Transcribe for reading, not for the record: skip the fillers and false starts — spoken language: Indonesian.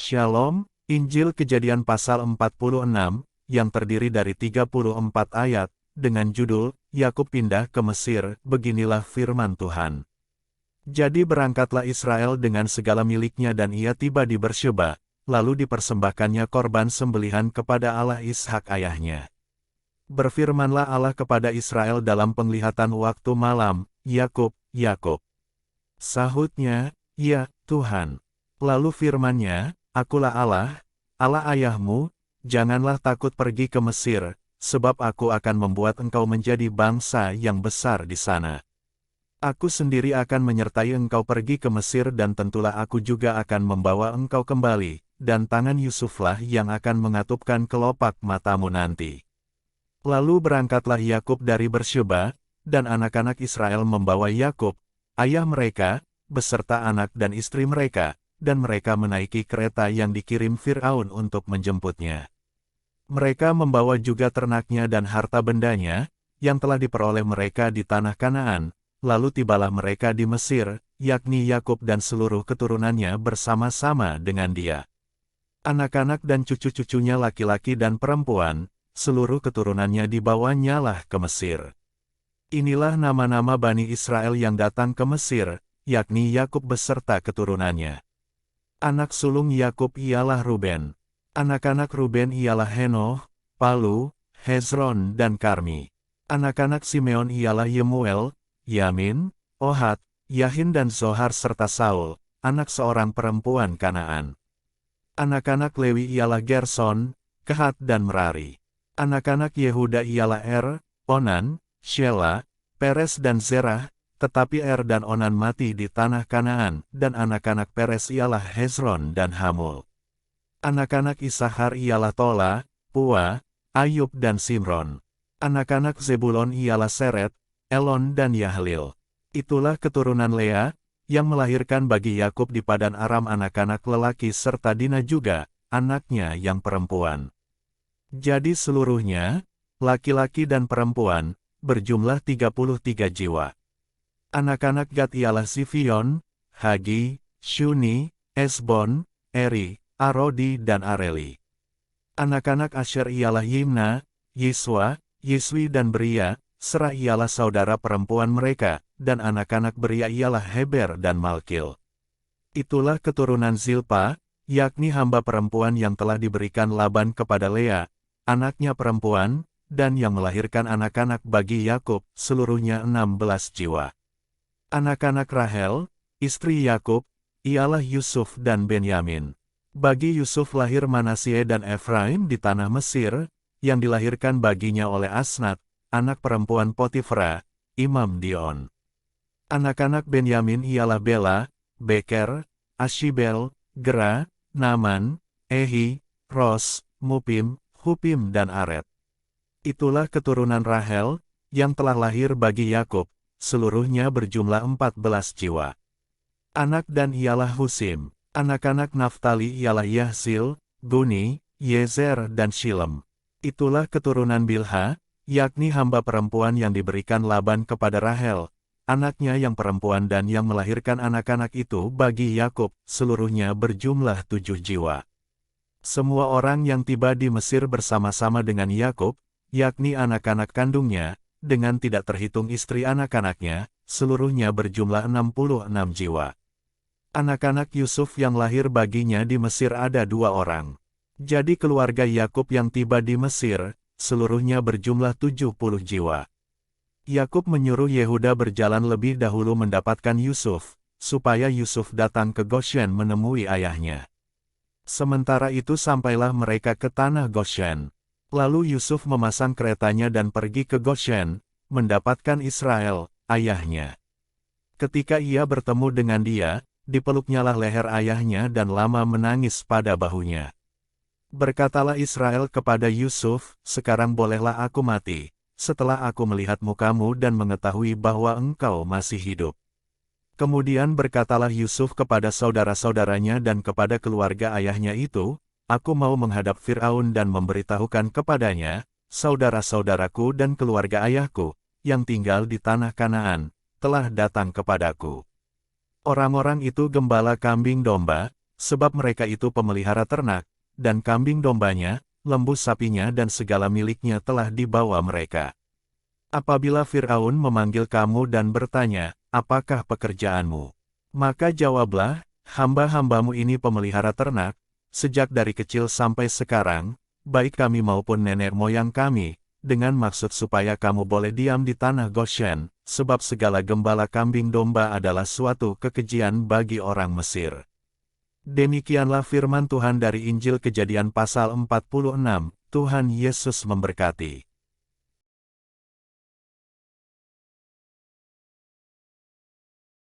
Shalom, Injil Kejadian pasal 46, yang terdiri dari 34 ayat, dengan judul, Yakub pindah ke Mesir, beginilah firman Tuhan. Jadi berangkatlah Israel dengan segala miliknya dan ia tiba di Bersyeba, lalu dipersembahkannya korban sembelihan kepada Allah Ishak ayahnya. Berfirmanlah Allah kepada Israel dalam penglihatan waktu malam, Yakub, Yakub. Sahutnya, ya, Tuhan. Lalu firman-Nya, Akulah Allah, Allah ayahmu, janganlah takut pergi ke Mesir, sebab aku akan membuat engkau menjadi bangsa yang besar di sana. Aku sendiri akan menyertai engkau pergi ke Mesir dan tentulah aku juga akan membawa engkau kembali, dan tangan Yusuflah yang akan mengatupkan kelopak matamu nanti. Lalu berangkatlah Yakub dari Bersyeba, dan anak-anak Israel membawa Yakub, ayah mereka, beserta anak dan istri mereka, dan mereka menaiki kereta yang dikirim Fir'aun untuk menjemputnya. Mereka membawa juga ternaknya dan harta bendanya, yang telah diperoleh mereka di tanah Kanaan, lalu tibalah mereka di Mesir, yakni Yakub dan seluruh keturunannya bersama-sama dengan dia. Anak-anak dan cucu-cucunya laki-laki dan perempuan, seluruh keturunannya dibawanyalah ke Mesir. Inilah nama-nama Bani Israel yang datang ke Mesir, yakni Yakub beserta keturunannya. Anak sulung Yakub ialah Ruben. Anak-anak Ruben ialah Henoh, Palu, Hezron dan Karmi. Anak-anak Simeon ialah Yemuel, Yamin, Ohad, Yahin dan Zohar serta Saul, anak seorang perempuan Kanaan. Anak-anak Lewi ialah Gerson, Kehat dan Merari. Anak-anak Yehuda ialah Onan, Shela, Peres dan Zerah, tetapi dan Onan mati di tanah Kanaan, dan anak-anak Peres ialah Hezron dan Hamul. Anak-anak Isahar ialah Tola, Pua, Ayub dan Simron. Anak-anak Zebulon ialah Seret, Elon dan Yahlil. Itulah keturunan Lea, yang melahirkan bagi Yakub di Padan Aram anak-anak lelaki serta Dina juga, anaknya yang perempuan. Jadi seluruhnya, laki-laki dan perempuan, berjumlah 33 jiwa. Anak-anak Gad ialah Sifion, Hagi, Shuni, Esbon, Eri, Arodi dan Areli. Anak-anak Asher ialah Yimna, Yiswa, Yiswi dan Beria, Serah ialah saudara perempuan mereka, dan anak-anak Beria ialah Heber dan Malkil. Itulah keturunan Zilpa, yakni hamba perempuan yang telah diberikan Laban kepada Lea, anaknya perempuan, dan yang melahirkan anak-anak bagi Yakub, seluruhnya 16 jiwa. Anak-anak Rahel, istri Yakub, ialah Yusuf dan Benyamin. Bagi Yusuf lahir Manasye dan Efraim di tanah Mesir, yang dilahirkan baginya oleh Asnat, anak perempuan Potifera, imam Dion. Anak-anak Benyamin ialah Bela, Beker, Ashibel, Gera, Naaman, Ehi, Ros, Mupim, Hupim dan Aret. Itulah keturunan Rahel, yang telah lahir bagi Yakub, seluruhnya berjumlah 14 jiwa. Anak Dan ialah Husim. Anak-anak Naftali ialah Yahzil, Guni, Yezer dan Shilem. Itulah keturunan Bilha, yakni hamba perempuan yang diberikan Laban kepada Rahel, anaknya yang perempuan dan yang melahirkan anak-anak itu bagi Yakub, seluruhnya berjumlah 7 jiwa. Semua orang yang tiba di Mesir bersama-sama dengan Yakub, yakni anak-anak kandungnya, dengan tidak terhitung istri anak-anaknya, seluruhnya berjumlah 66 jiwa. Anak-anak Yusuf yang lahir baginya di Mesir ada 2 orang. Jadi keluarga Yakub yang tiba di Mesir, seluruhnya berjumlah 70 jiwa. Yakub menyuruh Yehuda berjalan lebih dahulu mendapatkan Yusuf, supaya Yusuf datang ke Goshen menemui ayahnya. Sementara itu sampailah mereka ke tanah Goshen. Lalu Yusuf memasang keretanya dan pergi ke Goshen, mendapatkan Israel, ayahnya. Ketika ia bertemu dengan dia, dipeluknyalah leher ayahnya dan lama menangis pada bahunya. Berkatalah Israel kepada Yusuf, "Sekarang bolehlah aku mati, setelah aku melihat mukamu dan mengetahui bahwa engkau masih hidup." Kemudian berkatalah Yusuf kepada saudara-saudaranya dan kepada keluarga ayahnya itu, "Aku mau menghadap Fir'aun dan memberitahukan kepadanya, saudara-saudaraku dan keluarga ayahku, yang tinggal di tanah Kanaan, telah datang kepadaku. Orang-orang itu gembala kambing domba, sebab mereka itu pemelihara ternak, dan kambing dombanya, lembu sapinya dan segala miliknya telah dibawa mereka. Apabila Firaun memanggil kamu dan bertanya, apakah pekerjaanmu? Maka jawablah, hamba-hambamu ini pemelihara ternak, sejak dari kecil sampai sekarang, baik kami maupun nenek moyang kami, dengan maksud supaya kamu boleh diam di tanah Goshen, sebab segala gembala kambing domba adalah suatu kekejian bagi orang Mesir. Demikianlah firman Tuhan dari Injil Kejadian pasal 46, Tuhan Yesus memberkati.